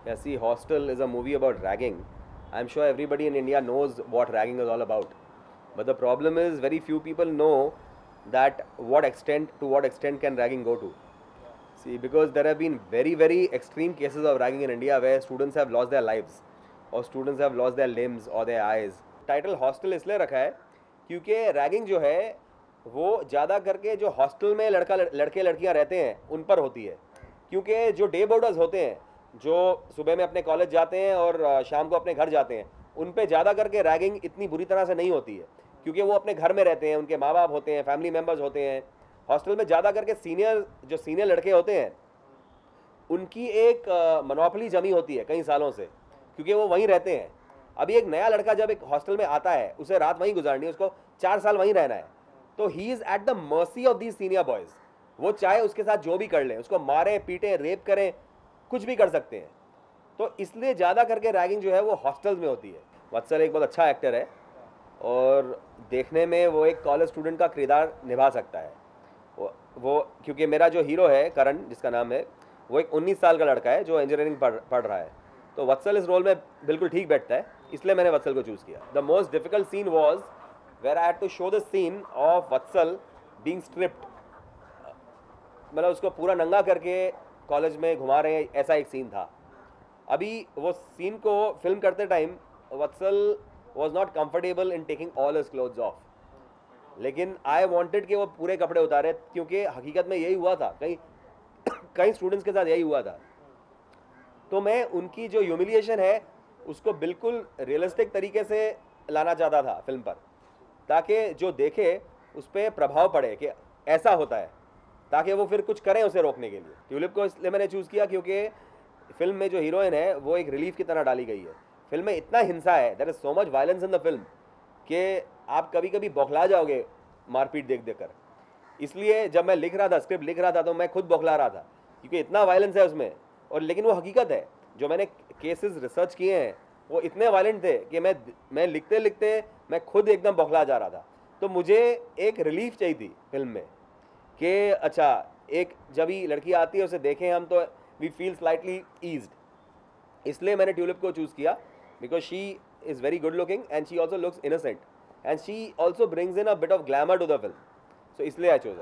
Yeah, see, Hostel is a movie about ragging. I'm sure everybody in India knows what ragging is all about. But the problem is very few people know that what extent can ragging go to. See, because there have been very, very extreme cases of ragging in India where students have lost their lives or students have lost their limbs or their eyes. Title hostel इसलिए रखा है क्योंकि ragging जो है वो ज़्यादा करके जो हॉस्टल में लड़के लड़कियां रहते हैं उन पर होती है, क्योंकि जो डे बोर्डर्स होते हैं जो सुबह में अपने कॉलेज जाते हैं और शाम को अपने घर जाते हैं उन पे ज़्यादा करके रैगिंग इतनी बुरी तरह से नहीं होती है, क्योंकि वो अपने घर में रहते हैं, उनके माँ बाप होते हैं, फैमिली मेम्बर्स होते हैं। हॉस्टल में ज़्यादा करके सीनियर लड़के होते हैं उनकी एक मोनोपोली जमी होती है कई सालों से, क्योंकि वो वहीं रहते हैं। अभी एक नया लड़का जब एक हॉस्टल में आता है उसे रात वहीं गुजारनी है, उसको 4 साल वहीं रहना है, तो he is at the mercy of these senior boys. वो चाहे उसके साथ जो भी कर लें, उसको मारें पीटें रेप करें, कुछ भी कर सकते हैं। तो इसलिए ज़्यादा करके रैगिंग जो है वो हॉस्टल्स में होती है। वत्सल एक बहुत अच्छा एक्टर है और देखने में वो एक कॉलेज स्टूडेंट का किरदार निभा सकता है। वो क्योंकि मेरा जो हीरो है करण जिसका नाम है वो एक 19 साल का लड़का है जो इंजीनियरिंग पढ़ रहा है, तो वत्सल इस रोल में बिल्कुल ठीक बैठता है, इसलिए मैंने वत्सल को चूज़ किया। The most difficult scene was where I had to show the scene of Vatsal being stripped, मतलब उसको पूरा नंगा करके कॉलेज में घुमा रहे हैं, ऐसा एक सीन था। अभी वो सीन को फिल्म करते time Vatsal was not comfortable in taking all his clothes of, लेकिन आई वॉन्टेड कि वो पूरे कपड़े उतारे, क्योंकि हकीकत में यही हुआ था, कई स्टूडेंट्स के साथ यही हुआ था। तो मैं उनकी जो ह्यूमिलिएशन है उसको बिल्कुल रियलिस्टिक तरीके से लाना चाहता था फिल्म पर, ताकि जो देखे उस पर प्रभाव पड़े कि ऐसा होता है, ताकि वो फिर कुछ करें उसे रोकने के लिए। ट्यूलिप को इसलिए मैंने चूज़ किया क्योंकि फिल्म में जो हीरोइन है वो एक रिलीफ की तरह डाली गई है। फिल्म में इतना हिंसा है, there is so much violence in the film कि आप कभी कभी बौखला जाओगे मारपीट देख देख कर। इसलिए जब मैं लिख रहा था, स्क्रिप्ट लिख रहा था, तो मैं खुद बौखला रहा था क्योंकि इतना वायलेंस है उसमें। और लेकिन वो हकीकत है, जो मैंने केसेस रिसर्च किए हैं वो इतने वायलेंट थे कि मैं लिखते लिखते मैं खुद एकदम बौखला जा रहा था। तो मुझे एक रिलीफ चाहिए थी फिल्म में कि अच्छा एक जब ही लड़की आती है उसे देखें हम तो वी फील स्लाइटली ईज्ड। इसलिए मैंने ट्यूलिप को चूज़ किया because she is very good looking and she also looks innocent and she also brings in a bit of glamour to the film, so इसलिए आई चोज़।